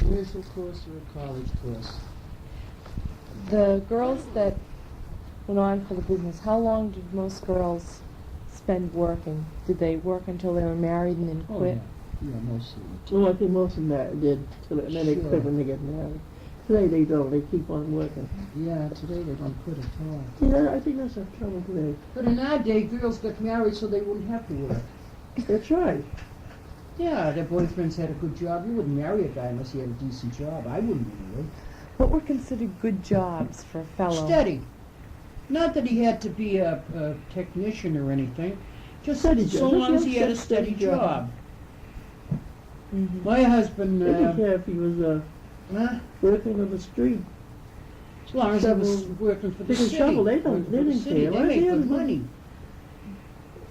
Commercial course or a college course? The girls that went on for the business, how long did most girls spend working? Did they work until they were married and then Oh, quit? yeah, most of them. Well, I think most of them did, and then they Sure. quit when they get married. Today they don't, they keep on working. Yeah, today they don't quit at all. See, I think that's the trouble today. But in our day, girls got married so they wouldn't have to work. That's right. Yeah, their boyfriends had a good job. You wouldn't marry a guy unless he had a decent job. I wouldn't anyway. What were considered good jobs for a fellow? Steady. Not that he had to be a technician or anything. Just Steady so job. long as he had a steady job. Mhm. My husband, They didn't care if he was huh? working on the street. As long as he was Shovel. working for the Pick and city. shovel, they Working don't- for they the didn't city, care. They Why made they good had money.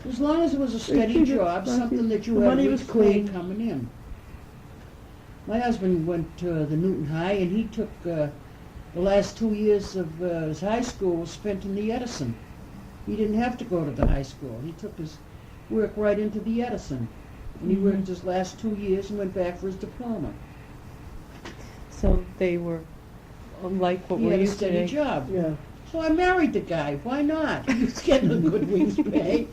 As long as it was a steady figured job, like something that you the had money week's was pay clean. coming in. My husband went to the Newton High, and he took the last 2 years of his high school was spent in the Edison. He didn't have to go to the high school. He took his work right into the Edison. And he worked his last 2 years and went back for his diploma. So they were like what He we're had a used to steady today. job. Yeah. So I married the guy. Why not? He was getting a good week's pay.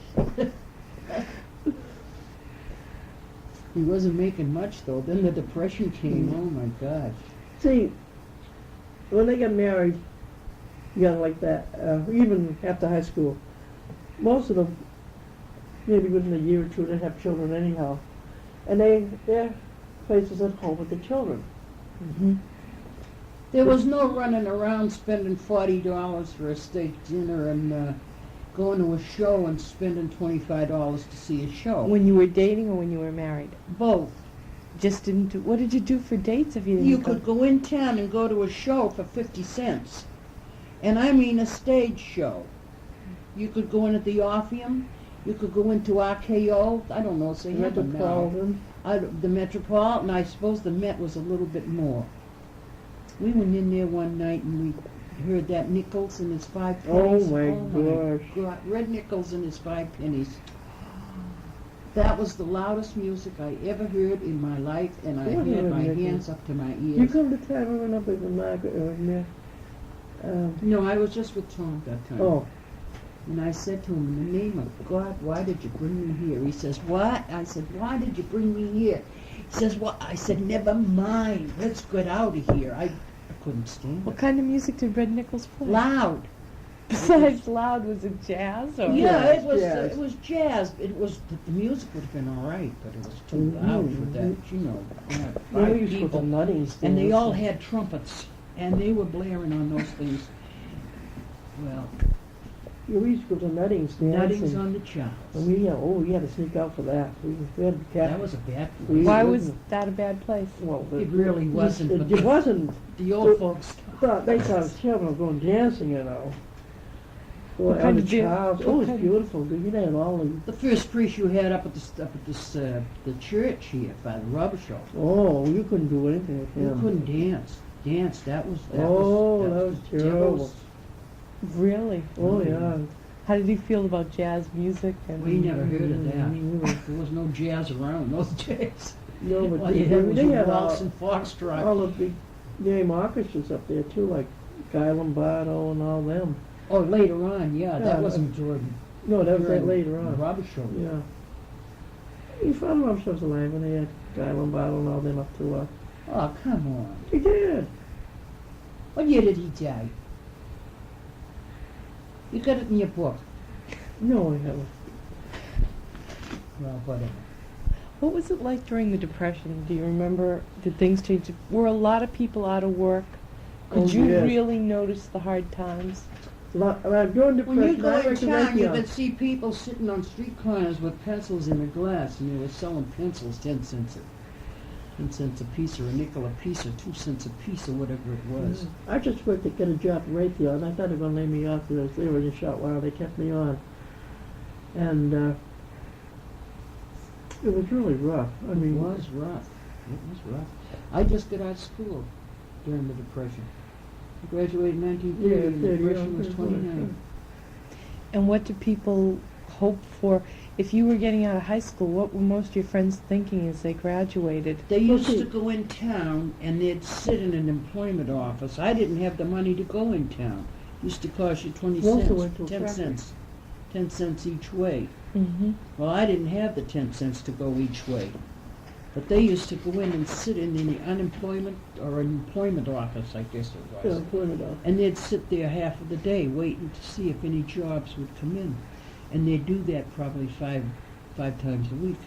He wasn't making much, though. Then the Depression came. Oh, my gosh. See, when they get married, young like that, even after high school, most of them, maybe within a year or two, they have children anyhow. And their place is at home with the children. Mhm. There was no running around spending $40 for a steak dinner and going to a show and spending $25 to see a show. When you were dating or when you were married? Both. Just didn't do, what did you do for dates if you didn't You go? could go in town and go to a show for 50 cents. And I mean a stage show. You could go in at the Orpheum. You could go into RKO. I don't know, say have them now. Metropolitan. The Metropolitan, I suppose the Met was a little bit more. We went in there one night and we heard that Nichols and his 5 pennies. Oh my gosh. God, Red Nichols and his 5 pennies. That was the loudest music I ever heard in my life, and I What had Red my Nichols? hands up to my You ears. come to town, I went up with Margaret there. No, I was just with Tom that time. Oh, And I said to him, in the name of God, why did you bring me here? He says, what? I said, why did you bring me here? He says, what? I said, never mind. Let's get out of here. I couldn't stand What it. kind of music did Red Nichols play? Loud. Besides loud, was it jazz or? Yeah, Jazz, it was. jazz. It was jazz. It was. The music would have been all right, but it was too loud for that. You know, then five we used to go to people, nutting and they stands. all had trumpets, and they were blaring on those things. Well, Yeah, we used to go to nutting stands. nothing's and- on the charts. And we had to sneak out for that. We had to catch. That was a bad We- place. Why was that a bad place? Well, It really wasn't, but It wasn't. The old folks. They thought it was terrible going dancing, you know. What Boy, kind on of the dan- child. what Oh, it was kind- beautiful. You had all the. The first priest you had up at the church here, Father Robichaud. Oh, you couldn't do anything with You him. couldn't dance. That was. Oh, that was the terrible. devil's- Really? Oh yeah. How did he feel about jazz music? And We never heard of that. Mm, There was no jazz around in those days. No, but All you had was they your had waltz all, and foxtrot. all the big name orchestras up there too, like Guy Lombardo and all them. Oh, later on, yeah, that Yeah, wasn't Jordan. No, that was During later on. Robert Show. Yeah. He found Rob shows alive when they had Guy Lombardo and all them up to Oh, come on. he did. What year did he die? You got it in your book. No, I haven't. Well, whatever. What was it like during the Depression? Do you remember? Did things change? Were a lot of people out of work? Could Oh, you yes. really notice the hard times? During the When you Depression, go I in worked in town, you Raytheon. could see people sitting on street corners with pencils in the glass, and they were selling pencils 10 cents a 10 cents a piece, or a nickel a piece, or 2 cents a piece, or whatever it was. I just worked to get a job at Raytheon. I thought they were going to lay me off because they were in a short while. They kept me on. And it was really rough. I mean, It was rough. It was rough. I just got out of school during the Depression. I graduated in 1930, and the Yeah, Depression was 30, 29. And what do people hope for, if you were getting out of high school, what were most of your friends thinking as they graduated? They used to go in town and they'd sit in an employment office. I didn't have the money to go in town. Used to cost you 20 You also cents, went to a 10 factory. cents, 10 cents each way. Mm-hmm. Well, I didn't have the 10 cents to go each way. But they used to go in and sit in the unemployment or employment office, I guess it Yeah, was. employment office. And they'd sit there half of the day waiting to see if any jobs would come in. And they'd do that probably five times a week.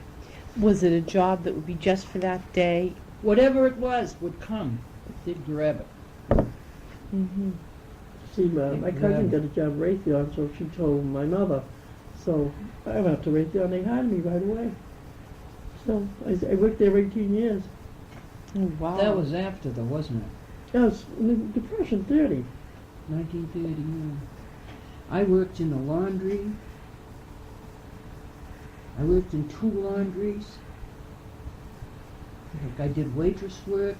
Was it a job that would be just for that day? Whatever it was would come. They'd grab it. Mm-hmm. See, my cousin got a job at Raytheon, so she told my mother. So I went up to Raytheon, they hired me right away. So I worked there 18 years. Oh, wow. That was after though, wasn't it? I was in the Depression, 30. 1930, yeah. I worked in the laundry. I worked in 2 laundries. I did waitress work.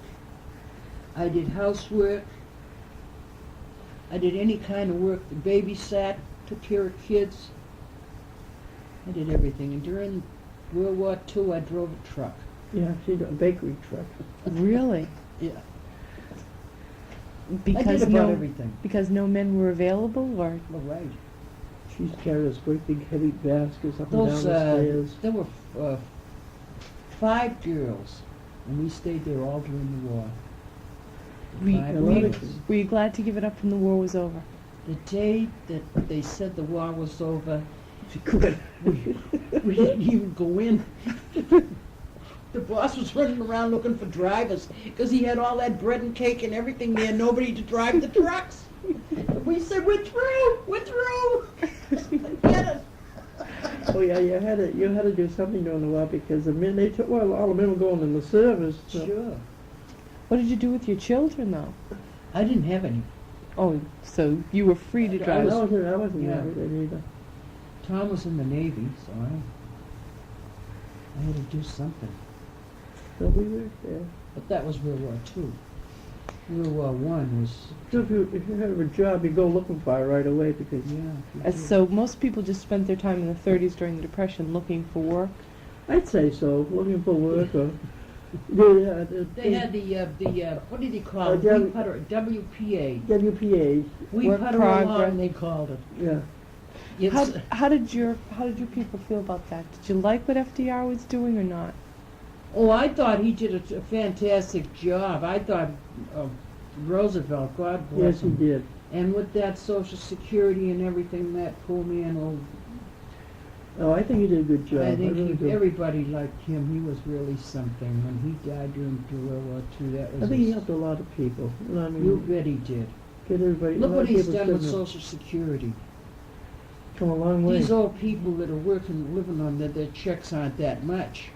I did housework. I did any kind of work. Babysat, took care of kids. I did everything. And during World War II, I drove a truck. Yeah, she got a bakery truck. Really? Yeah. I Because did about no, everything. because no men were available, or? Well, right. She's carrying those great big heavy baskets up and down the Those, stairs. there were 5 girls, and we stayed there all during the war. We, Five were- girls. were you glad to give it up when the war was over? The day that they said the war was over, She quit. we didn't even go in. The boss was running around looking for drivers, because he had all that bread and cake and everything there, nobody to drive the trucks. We said, we're through! Get us! Oh yeah, you had to do something during the war because the men they took all the men were going in the service. So. Sure. What did you do with your children, though? I didn't have any. Oh, so you were free to I drive. I wasn't Yeah. married then either. Tom was in the Navy, so I had to do something. So we worked there. But that was World War II. World War I was, So if you had a job, you go looking for it right away because yeah. So most people just spent their time in the 30s during the Depression looking for work. I'd say so, looking for work or They had the what did he call it? W- We putter, WPA. WPA. We Work putter progress. along, they called it. Yeah. It's, How did you people feel about that? Did you like what FDR was doing or not? oh, I thought he did a fantastic job. I thought Roosevelt, God bless Yes, he him. did. And with that Social Security and everything, that poor man, Oh, I think he did a good job. I think really do. everybody liked him. He was really something. When he died during World War II, that was I think he helped a lot of people. You know what I mean, you bet he did. get everybody. Look a lot what of he's people done with sitting there. Social Security. Come a long way. These old people that are working, living on their checks aren't that much.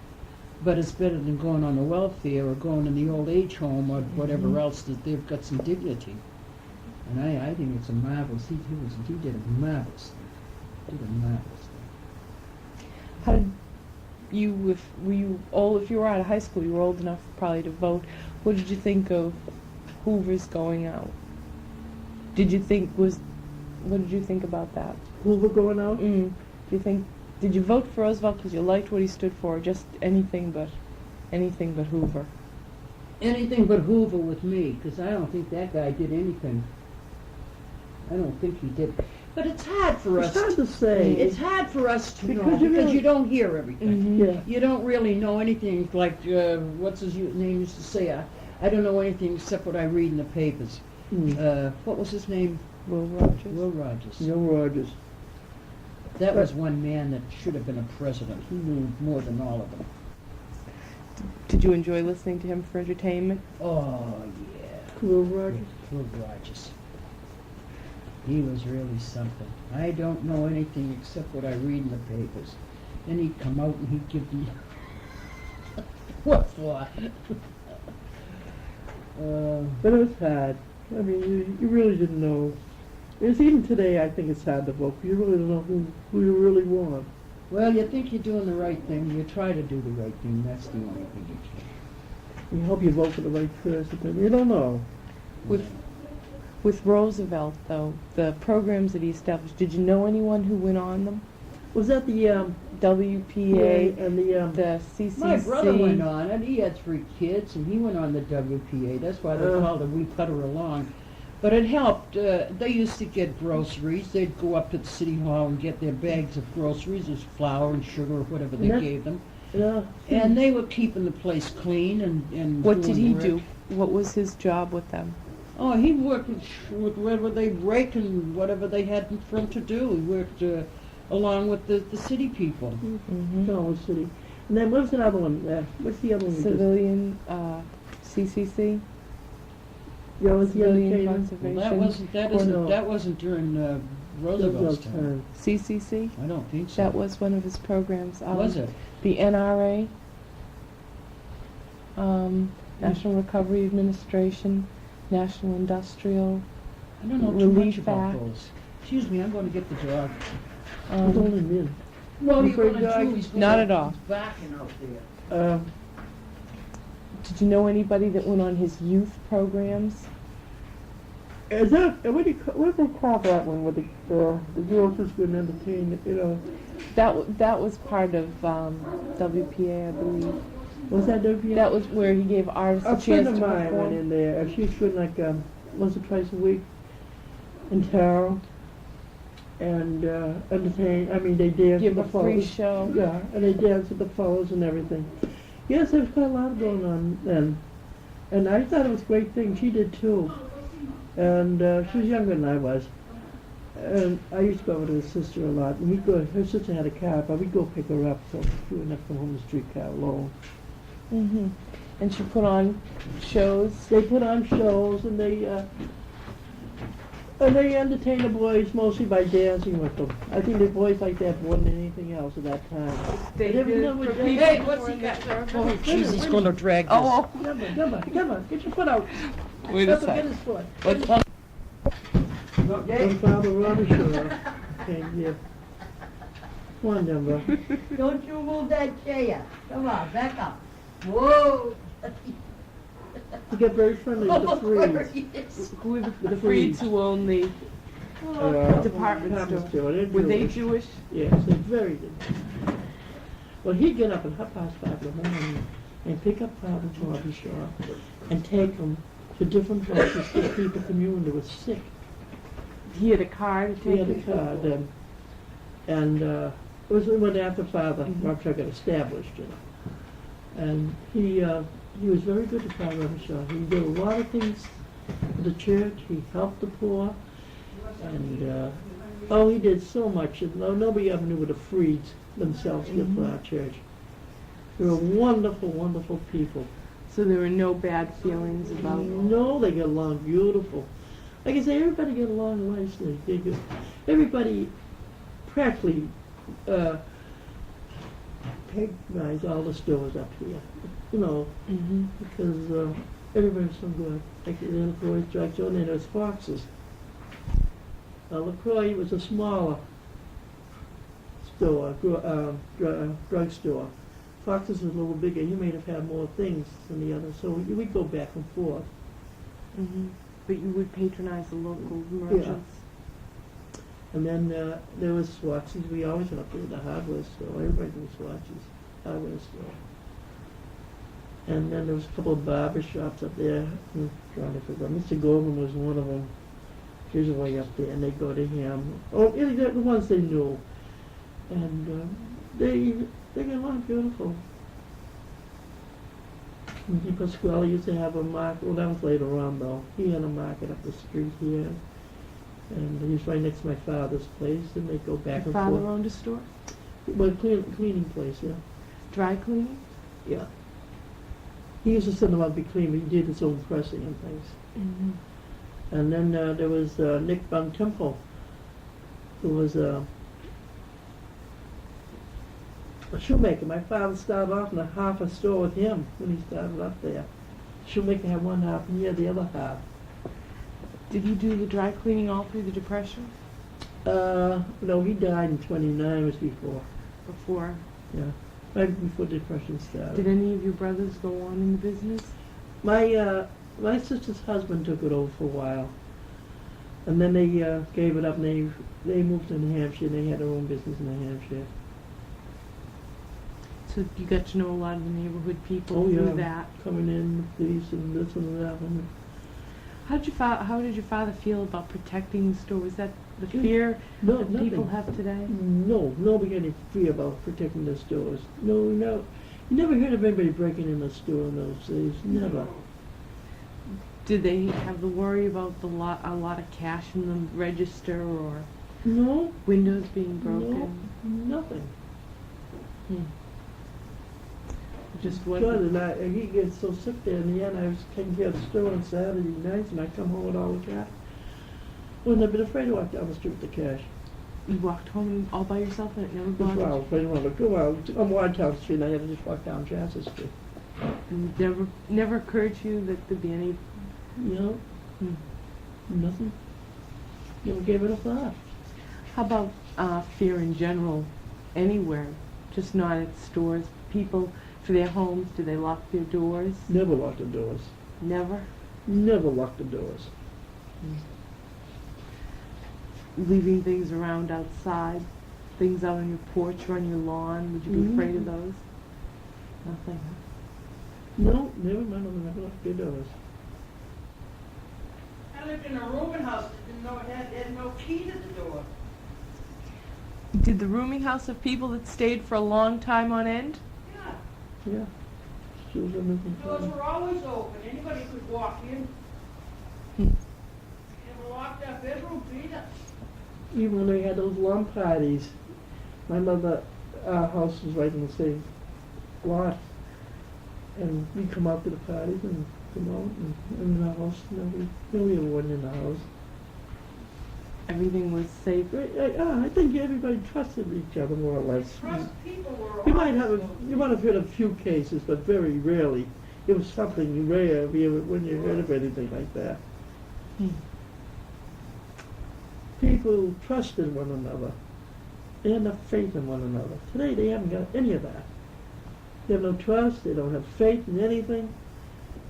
But it's better than going on the welfare or going in the old age home or whatever else that they've got some dignity. And I think it's a marvelous, he did a marvelous thing. Did a marvelous thing. How did you, if you were out of high school, you were old enough probably to vote. What did you think of Hoover's going out? What did you think about that? Hoover going out? Did you vote for Roosevelt because you liked what he stood for, or just anything but Hoover? Anything but Hoover with me, because I don't think that guy did anything. I don't think he did. But it's hard for It's us. hard to say. It's hard for us to know Because you because really- you don't hear everything. Yeah. You don't really know anything like what's his name used to say. I don't know anything except what I read in the papers. What was his name? Will Rogers? Will Rogers. Neil Rogers. That was one man that should have been a president. He knew more than all of them. Did you enjoy listening to him for entertainment? Oh yeah. Will Rogers. Will Rogers. He was really something. I don't know anything except what I read in the papers. Then he'd come out and he'd give me what for? But it was hard. I mean, you really didn't know. It's even today, I think it's hard to vote. You really don't know who you really want. Well, you think you're doing the right thing. You try to do the right thing. That's the only thing you can. You hope you vote for the right person, but you don't know. With Roosevelt, though, the programs that he established, did you know anyone who went on them? Was that the, WPA, and the, the CCC. My brother went on it. He had 3 kids, and he went on the WPA. That's why they called it We Putter Along. But it helped. They used to get groceries. They'd go up to the city hall and get their bags of groceries, as flour and sugar or whatever they Yeah. gave them. yeah. And they were keeping the place clean and What did doing he work. do? What was his job with them? Oh, he worked with whatever they rake and whatever they had for him to do. He worked along with the city people. Mm-hmm. College City. And then what's another one? What's the other one? Civilian, CCC, Yeah, what's the Civilian entertainment? Conservation. Well, no. that wasn't during Roosevelt's time. CCC. I don't think so. That was one of his programs. Was it? The NRA, National Recovery Administration, National Industrial. I don't know too much Relief about Act. those. Excuse me, I'm going to get the dog. It's only men. What are you Afraid going to dog? do? He's going Not at all. He's backing out there. Did you know anybody that went on his youth programs? Is that, what do they call that one, where the girls just go and entertain, you know? That was part of WPA, I believe. Was that WPA? That was where he gave artists a A chance friend to of mine went perform. in there, and she's good like once or twice a week in town, and entertain. I mean, they dance Give with a the free fellows. show. Yeah, and they dance with the fellows and everything. Yes, there was quite a lot going on then, and I thought it was a great thing. She did too, and she was younger than I was. And I used to go over to her sister a lot, and we'd go. Her sister had a car, but we'd go pick her up, so she wouldn't have to come home in the streetcar alone. Hmm. And she put on shows. They put on shows, and they entertained the boys mostly by dancing with them. I think the boys liked that more than anything else at that time. They But every did time we for did- people Hey, who what's were he in the got? service. Oh, jeez, he's going to drag this. Oh, Come on, get your foot out. wait a Get second. his foot. What's When Father Robbie came here. Come on, Denver. Don't you move that chair. Come on, back up. Whoa. You get very friendly with the freeze. Yes. who were the The Freeds Freeds. who owned the department store? Were they Jewish? Yes, they're very good. Well, he'd get up at 5:30 in the morning and pick up Father Robbie's shop and take them to different places that people community was sick. He had a car to We take had a people? car then, and it was we went after Father Mhm. Robshaw got established, you know. And he was very good to Father Robshaw. He did a lot of things for the church. He helped the poor, and he did so much. And nobody ever knew what the Freeds themselves did for Mhm. our church. They were wonderful, wonderful people. So there were no bad feelings about... No, they get along beautiful. Like I say, everybody get along nicely. Everybody practically patronize all the stores up here, you know, Hmm. because everybody's so good. Like the LaCroix drugstore, and then there's Fox's. LaCroix was a smaller store, drugstore. Fox's was a little bigger. He may have had more things than the others, so we go back and forth. Hmm. But you would patronize the local merchants? And then there was Swatches. We always went up there, the hardware store. Everybody knew Swatches, hardware store. And then there was a couple of barber shops up there. I'm trying to figure out. Mr. Goldman was one of them. He was way up there, and they go to him. Oh, yeah, they're the ones they knew. And they get along beautiful. And Di Pasquale used to have a market. Well, that was later on, though. He had a market up the street here. And he was right next to my father's place, and they go back Your and father forth. owned a store? Well, cleaning place, yeah. Dry cleaning? Yeah. He used to send them out to be clean, but he did his own pressing and things. Mm-hmm. And then there was Nick Van Temple, who was a shoemaker. My father started off in a half a store with him when he started up there. Shoemaker had one half, and he had the other half. Did he do the dry cleaning all through the Depression? No, he died in '29. Was before. Before? Yeah, right before the Depression started. Did any of your brothers go on in the business? My sister's husband took it over for a while, And then they gave it up, and they moved to New Hampshire, and they had their own business in New Hampshire. So you got to know a lot of the neighborhood people Oh, through yeah. that. Coming in, these and this and that. And How did your father feel about protecting the store? Was that the Mm. fear no, that nothing. people have today? No, nobody had any fear about protecting the stores. No. You never heard of anybody breaking in a store in those days. Never. Did they have the worry about a lot of cash in the register or No, windows being broken? no, nothing. Just Good, wasn't. and he gets so sick there in the end. I was taking care of the store on Saturday nights, and I come home with all the cash. Wouldn't have been afraid to walk down the street with the cash. You walked home all by yourself and it never That's why I bothered was afraid to walk. Well, on Watertown Street, and I had to just walk down Jansen Street. you? And it never occurred to you that there'd be any. You know, nothing. Never gave it a thought. How about fear in general, anywhere, just not at stores? People for their homes, do they lock their doors? Never locked the doors. Never. Never locked the doors. Leaving things around outside, things out on your porch or on your lawn. Would you be afraid of those? Nothing. No, never mind. I never locked the doors. I lived in a rooming house that didn't know it had no key to the door. Did the rooming house have people that stayed for a long time on end? Yeah, Yeah. She was in the doors were always open. Anybody could walk in. Hmm. Never locked our bedrooms either. Even when they had those lawn parties, my mother, our house was right in the same lot. And we'd come out to the parties and come out and in the house. Nobody ever went in the house. Everything was safe. I think everybody trusted each other more or less. Trust people were You might always have heard a few cases, but very rarely. It was something rare when you heard of anything like that. People trusted one another. They had enough faith in one another. Today they haven't got any of that. They have no trust. They don't have faith in anything.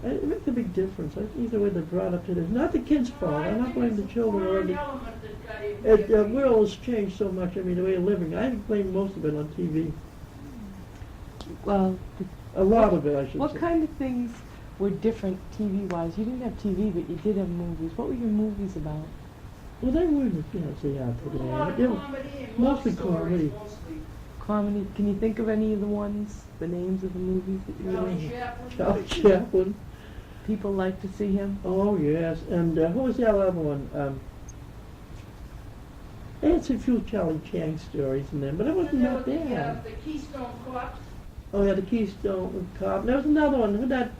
It makes a big difference. I think the way they're brought up today. It's not the kids' fault. I'm not blaming the children or the the world has changed so much. I mean, the way of living. I blame most of it on TV. Well, A lot of it, I should what say. kind of things were different TV-wise? You didn't have TV, but you did have movies. What were your movies about? Well, they weren't as they are A lot of today. They were comedy and mostly love stories, comedy. mostly. Comedy. Can you think of any of the ones, the names of the movies that you Charlie really Chaplin. Charlie Chaplin. people like to see him? Oh, yes. And who was the other one? They had some few Charlie Chang stories in them, but it wasn't And there that was bad. the Keystone Cops. Oh, yeah, the Keystone Cop. There was another one. Who that?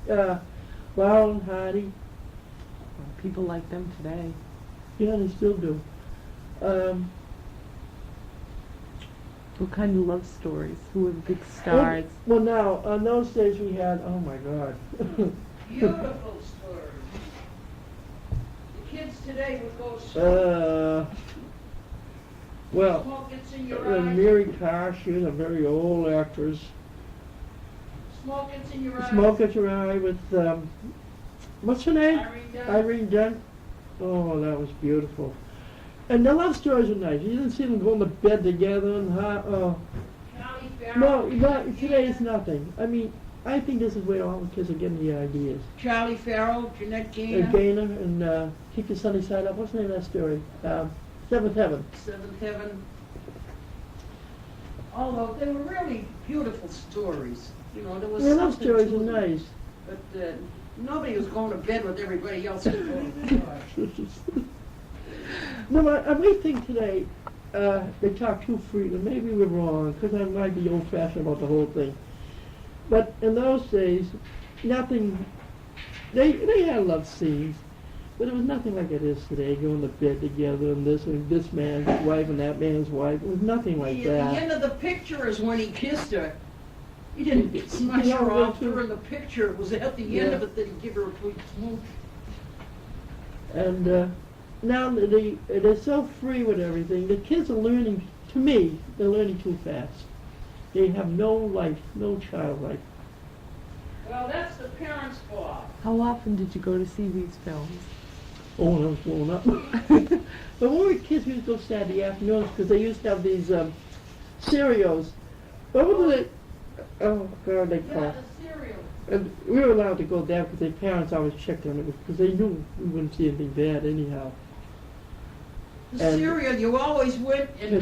Laurel and Hardy. People like them today. Yeah, they still do. What kind of love stories? Who were the big stars? Well, now, on those days we had, oh my God. Beautiful stories. The kids today would go smoke. Well, Smoke gets in your eyes. Mary Carr, she was a very old actress. Smoke gets in your eyes. Smoke at your eye with, what's her name? Irene Dunn. Irene Dunn. Oh, that was beautiful. And the love stories are nice. You didn't see them going to bed together and Charlie Farrell. no, today it's nothing. I mean, I think this is where all the kids are getting the ideas. Charlie Farrell, Jeanette Gaynor. Gaynor and Keep Your Sunny Side Up. What's the name of that story? Seventh Heaven. Seventh Heaven. Although they were really beautiful stories. You know, there was The love something stories to are them. nice. But nobody was going to bed with everybody else. Oh, No, I might think today they talk too freely. Maybe we're wrong, because I might be old-fashioned about the whole thing. But in those days, nothing. They had love scenes, but it was nothing like it is today. Going to bed together and this man's wife and that man's wife. It was nothing like The that. end of the picture is when he kissed her. He didn't He- smash he her always off did. during the picture. It was at the end Yeah. of it that he gave her a quick smooch. And now they're so free with everything. The kids are learning, to me, they're learning too fast. They have no life, no child life. Well, that's the parents' fault. How often did you go to see these films? Oh, when I was growing up. But when we were kids, we used to go Saturday afternoons because they used to have these cereals. What were they? Oh, God, they call. cereal. And we were allowed to go there because their parents always checked on it because they knew we wouldn't see anything bad anyhow. The And- cereal, you always went and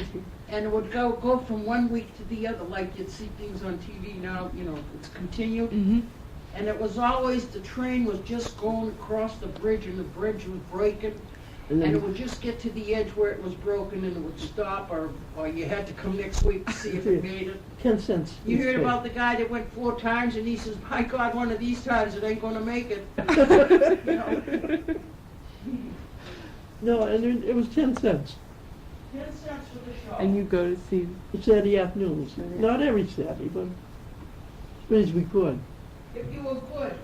it would go from one week to the other, like you'd see things on TV now, you know, it's continued. Mm-hmm. And it was always, the train was just going across the bridge and the bridge was breaking. And And it then would just get to the edge where it was broken and it would stop, or you had to come next week to see if it made it. 10 cents. You each heard way. about the guy that went 4 times and he says, my God, one of these times it ain't gonna make it. You know? No, and it was 10 cents. 10 cents for the show. And you go to see. Saturday afternoons. Not every Saturday, but as many as we could. If you were good.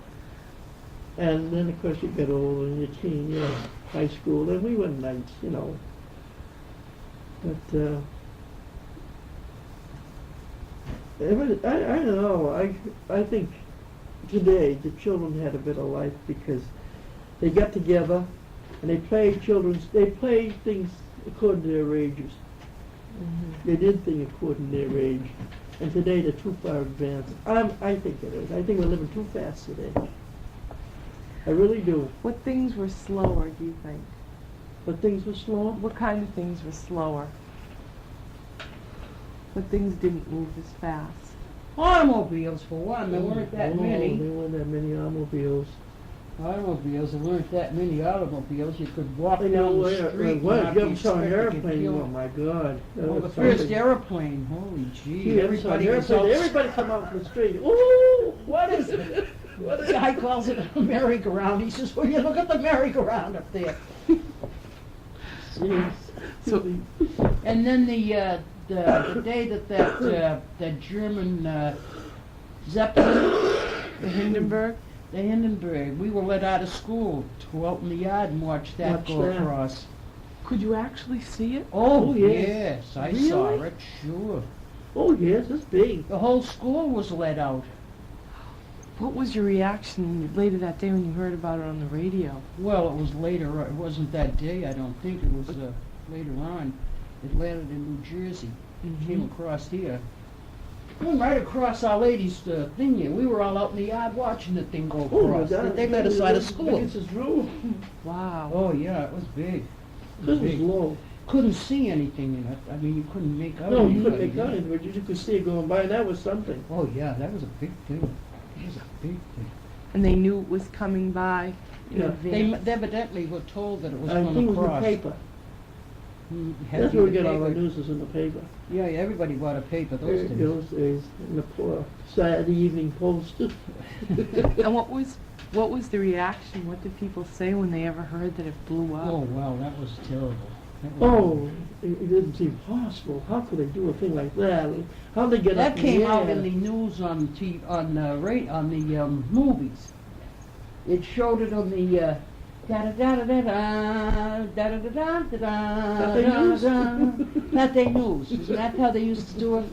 And then, of course, you get older and you're teen, you know, high school, and we went nights, you know. But, I don't know, I think today the children had a better life because they got together and they played things according to their ages. They did things according to their age. And today they're too far advanced. I think it is. I think we're living too fast today. I really do. What things were slower, do you think? But things were slow. What kind of things were slower? What things didn't move as fast? Automobiles, for one, there weren't that Oh, many. there weren't that many automobiles. Automobiles, there weren't that many automobiles. You could walk I down know, the street what, and not you be ever saw an expected to get airplane, killed. oh my God. That Well, the was first something. airplane, holy gee, You ever saw an everybody was airplane? out. Everybody come out from the street, ooh, What is it? what is The guy calls it a merry-go-round. He says, well, you look at the merry-go-round up there. Jeez. So- And then the day that German Zeppelin, The Hindenburg? the Hindenburg, we were let out of school to go out in the yard and watch that Watch go that. across. Could you actually see it? Oh, Oh, yes. yes, I saw Really? it, sure. Oh, yes, it's big. The whole school was let out. What was your reaction later that day when you heard about it on the radio? Well, it was later, it wasn't that day, I don't think, it was later on. It landed in New Jersey, came across here. Went right across Our Lady's thing here. We were all out in the yard watching the thing go Oh, my across. God. They let us out of school. This is roof. Wow. Oh, yeah, it was big. It was This was big. low. Couldn't see anything in it. I mean, you couldn't make out No, you anybody. couldn't make out it, but you could see it going by, and that was something. Oh, yeah, that was a big thing. It was a big thing. And they knew it was coming by in Yeah. advance. They evidently were told that it was I going think it to was in the cross. paper. Had That's to where we be get all the paper. news is in the paper. Yeah, everybody bought a paper those days. Those days, in the Saturday Evening Post. And what was the reaction? What did people say when they ever heard that it blew up? Oh, wow, that was terrible. That was Oh, it didn't seem possible. How could they do a thing like that? How'd they get That up came in the out air? in the news on the movies. It showed it on the da da da da da da da da da da Saturday News? Saturday News. Isn't that how they used to do it?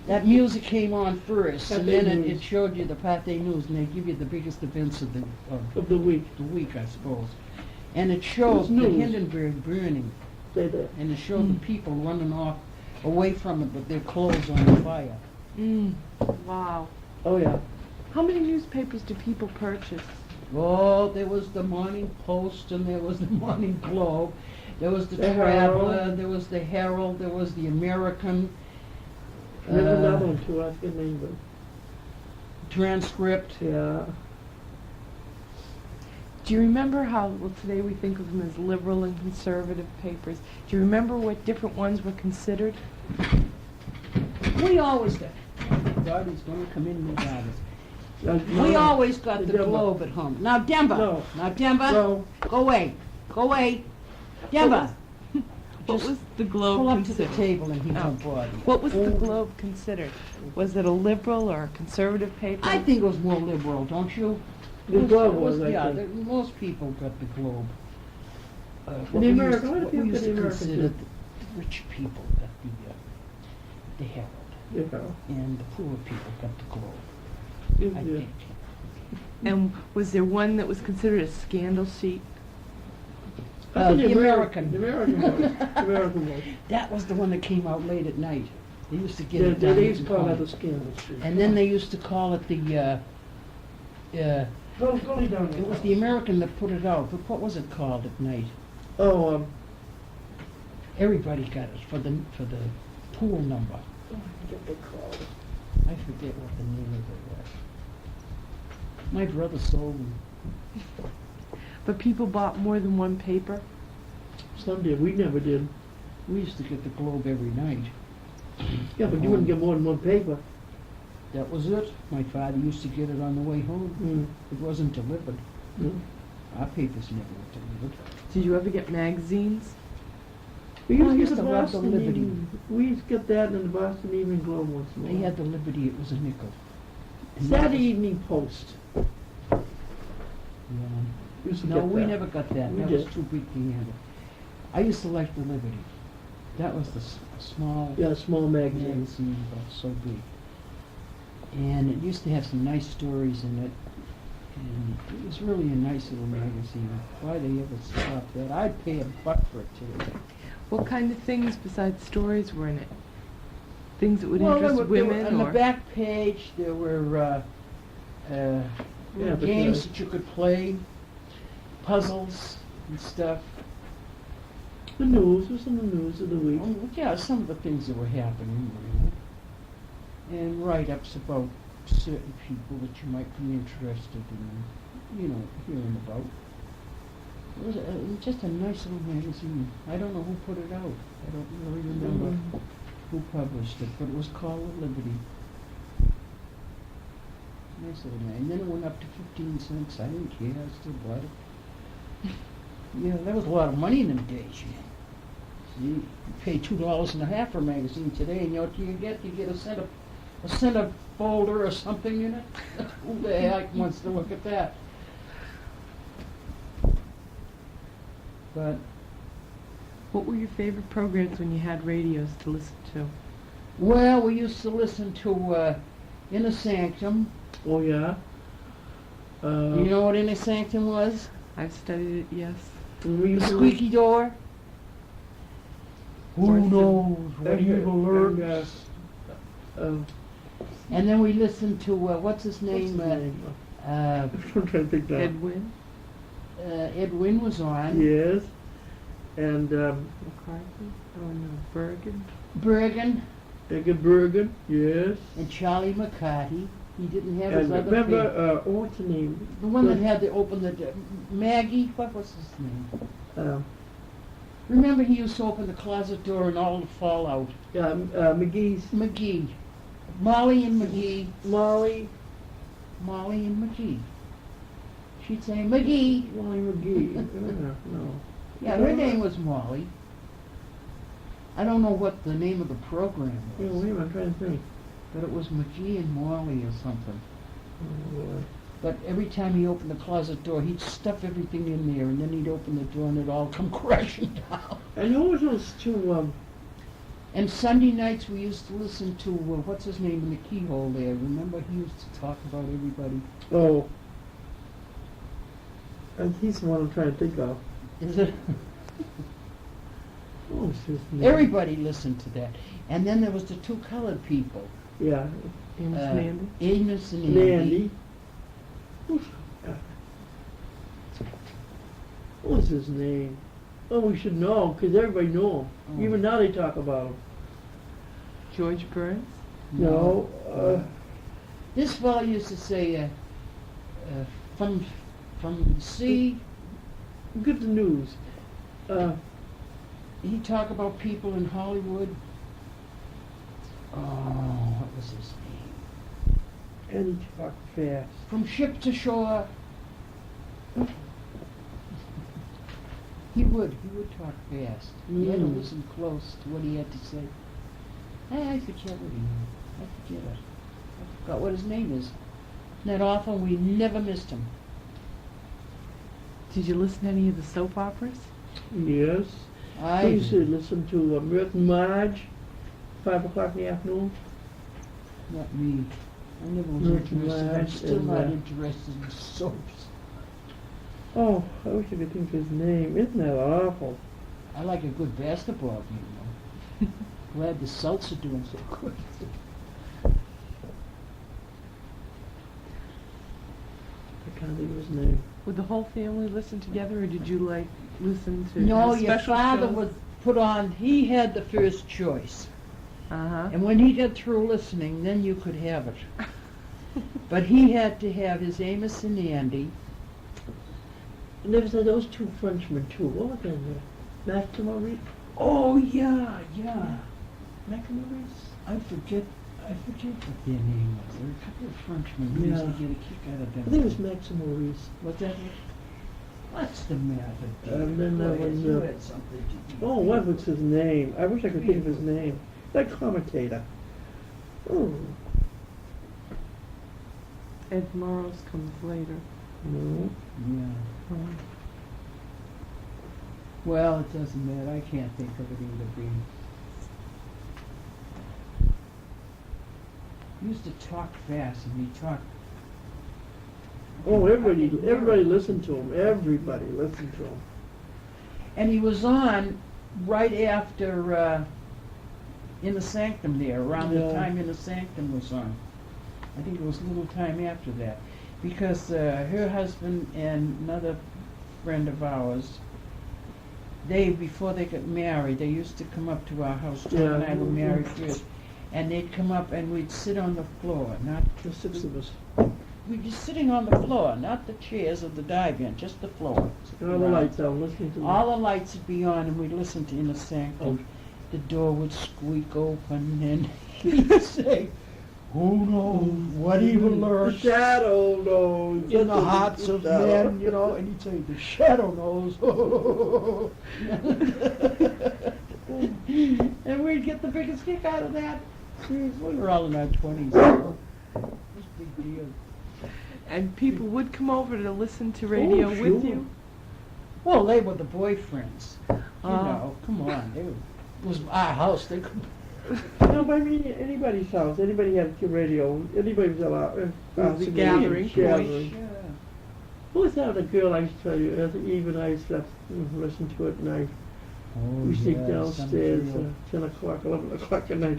That music came on first, and Saturday then it News. showed you the Saturday News, and they give you the biggest events of Of the week. the week, I suppose. And it showed It's the news. Hindenburg burning, Say that. and it showed the people running off away from it with their clothes on fire. Wow. Oh, yeah. How many newspapers do people purchase? Oh, there was the Morning Post, and there was the Morning Globe, there was the The Traveler, Herald. there was the Herald, there was the American, There's Uh, another one too, I forget the name of it. Transcript. Yeah. Do you remember how, well, today we think of them as liberal and conservative papers. Do you remember what different ones were considered? We always got, God, he's going to come in and out of No, We no. always got the Denver. Globe at home. Now, Denver. No. Now, Denver. No. Go away. Go away. Denver. What Just was the Globe Pull up to the considered? table and he Oh. won't bother you. What was the Globe considered? Was it a liberal or a conservative paper? I think it was more liberal, don't you? The Globe was, I yeah, think. most people got the Globe. What The we used American, to- what what do we you used think to the American consider did? the rich people got the Herald, Yeah. and the poor people got the Globe, I Yeah. think. And was there one that was considered a scandal sheet? The American. The American one. The American one. That was the one that came out late at night. They used to get Yeah, it down they used to in call that Concord. the Scandal Street. And then they used to call it the, Go lay down there. it was the American that put it out, but what was it called at night? Oh, Everybody got it for the pool number. I forget what they called it. I forget what the name of it was. My brother sold them. But people bought more than one paper. Some did, we never did. We used to get the Globe every night. Yeah, but you wouldn't get more than one paper. That was it. My father used to get it on the way home. It wasn't delivered. Mm. Our papers never were delivered. Did you ever get magazines? We Oh, I used used to get to the love the Boston Liberty. Evening. We used to get that in the Boston Evening Globe once in a They while. had the Liberty, it was a nickel. And that Saturday was- Evening Post. Yeah. We used to No, get we that. never got that. We That was did. too big to handle. I used to like the Liberty. That was the small Yeah, a small magazine. magazine, about so big. And it used to have some nice stories in it. And it was really a nice little magazine. Why they ever stopped that? I'd pay $1 for it today. What kind of things besides stories were in it? Things that would Well, interest there were, women, on or the back page, there were but, games that you could play, puzzles and stuff. The news, was in the news of the week. Yeah, some of the things that were happening, and write-ups about certain people that you might be interested in, hearing about. It was just a nice little magazine. I don't know who put it out. I don't really remember who published it, but it was called Liberty. Nice little man. And then it went up to 15 cents. I didn't care. I still bought it. Yeah, that was a lot of money in them days. You pay $2.50 for a magazine today, and you know what you get? You get a center folder or something in it. Who the heck wants to look at that? But what were your favorite programs when you had radios to listen to? well, we used to listen to Inner Sanctum. Oh, yeah. You know what Inner Sanctum was? I've studied it, yes. we The used to- squeaky door. Who Horses. knows what and, evil lurks? And then we listened to what's his name? I'm trying to think now. Edwin, Edwin was on. Yes. And McCarthy, oh no, Bergen. Bergen Edgar Bergen, yes. and Charlie McCarty. He didn't have his And other remember, thing. what's the name? The one that had to open the Maggie. What was his name? Remember, he used to open the closet door and all the fallout. McGee's McGee, Molly and McGee, Molly Molly and McGee. She'd say McGee. McGee. No. Yeah, her name was Molly. I don't know what the name of the program Yeah, was, wait a minute, I'm trying to think. but it was McGee and Molly or something. Oh, Lord. But every time he opened the closet door, he'd stuff everything in there, and then he'd open the door, and it'd all come crashing down. And who was those two? And Sunday nights we used to listen to what's his name in the keyhole there. Remember, he used to talk about everybody. Oh, he's the one I'm trying to think of. Is it? What was his name? Everybody listened to that. And then there was the two colored people, Yeah, Amos and Andy. Amos and Andy. Nandy. What was his name? Oh, we should know, because everybody knew him. Oh. Even now they talk about him. George Burns. No, This fellow used to say, from the sea. good news. He'd talk about people in Hollywood. Oh, what was his name? And he talked fast. From ship to shore. He would talk fast. You had to Mm. listen close to what he had to say. I forget what he knew. I forget it. I forgot what his name is. Isn't that awful? We never missed him. Did you listen to any of the soap operas? Yes. I We used to listen to Mirth and Marge, 5 o'clock in the afternoon. Not me. I never was Not interested. I'm much, still and, not interested in soaps. Oh, I wish I could think of his name. Isn't that awful? I like a good basketball game, though. Glad the Celts are doing so good. I can't think of his name. Would the whole family listen together, or did you like listen to No, your special father shows? would put on, he had the first choice. Uh-huh. And when he got through listening, then you could have it. But he had to have his Amos and Andy. And there was those two Frenchmen too. What were they? Maximo Reed? Oh, yeah, yeah. Maximo Reed? I forget what their name was. There were a couple of Frenchmen who used to Yeah. get a kick out of them. I think it was Maximo Reed. What's that? What's the matter, dear? And then there Boy, was, you had something to eat. Oh, what was his name? I wish I could think of his name. That commentator. Oh, Ed Morrow's comes later. no. Yeah. Well, it doesn't matter. I can't think of it either, Bea. He used to talk fast, and he talked. Oh, everybody listened to him. Everybody listened to him. And he was on right after In the Sanctum there, around the Yeah. time In the Sanctum was on. I think it was a little time after that. Because her husband and another friend of ours, before they got married, they used to come up to our house. Tom and I were married first. And they'd come up and we'd sit on the floor, not The six of us. we'd be sitting on the floor, not the chairs or the dive in, just the floor. And all the lights out, listening to them. All the lights would be on and we'd listen to In the Sanctum. The door would squeak open and he'd say, "Who knows what evil The lurks shadow knows. in the hearts of men," you know, and he'd say, "The shadow knows." And we'd get the biggest kick out of that. Jeez, we were all in our 20s. So it was a big deal. And people would come over to listen to radio Oh, with sure. you? Well, they were the boyfriends. You Ah. know, come on. It was our house. They could. No, but I mean, anybody's house, anybody had a radio, anybody was allowed. It was a gathering Gathering. Yeah. Who was that, the girl I used to tell you, Eve and I used to listen to it at night. Oh, We sneak yeah, downstairs, something real. 10 o'clock, 11 o'clock at night.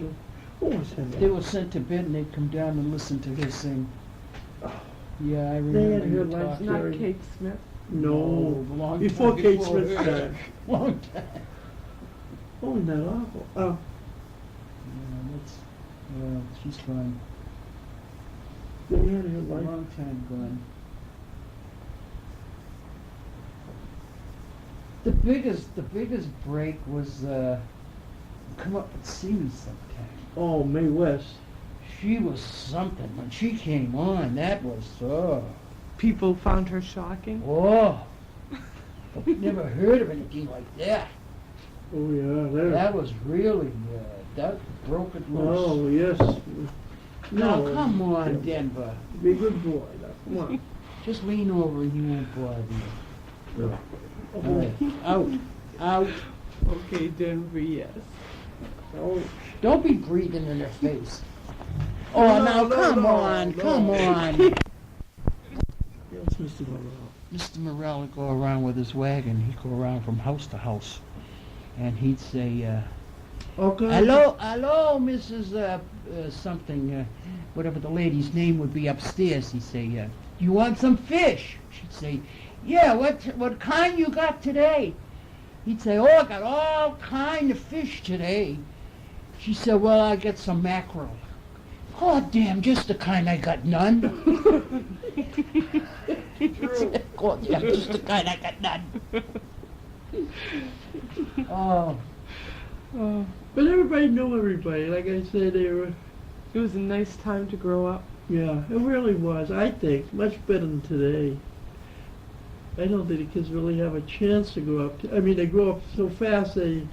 What was that? They were sent to bed and they'd come down and listen to her sing. Oh. Yeah, I They had remember her you lights talking. Not Jerry. Kate Smith? No, long before time Kate before Smith's her. time. Long time. Oh, isn't that awful? Oh, Yeah, well, she's gone. they had her A lights. long time gone. The biggest break was come up and see me sometime. Oh, Mae West. She was something when she came on. That was People found her shocking? oh. Never heard of anything like that. Oh, yeah, there. That was really that broke it loose. Oh, yes. Now No, come on, Denver. Be a good boy. Now, come on. Just lean over and he won't bother you. No. All right. Out. Out. Okay, Denver, yes. Oh, Don't be breathing in her face. Oh, No, now no, come no, on, no. come on. yes, Mr. Morrow. Mr. Morell would go around with his wagon. He'd go around from house to house. And he'd say, Okay. hello, Mrs. Something, whatever the lady's name would be upstairs. He'd say, you want some fish? She'd say, yeah, what kind you got today? He'd say, oh, I got all kind of fish today. She said, well, I got some mackerel. Oh, damn, just the kind I got none. Oh, damn, just the kind I got none. Oh, Oh, But everybody knew everybody. Like I said, they were, it was a nice time to grow up. yeah, it really was, I think, much better than today. I don't think the kids really have a chance to grow up. I mean, they grow up so fast, they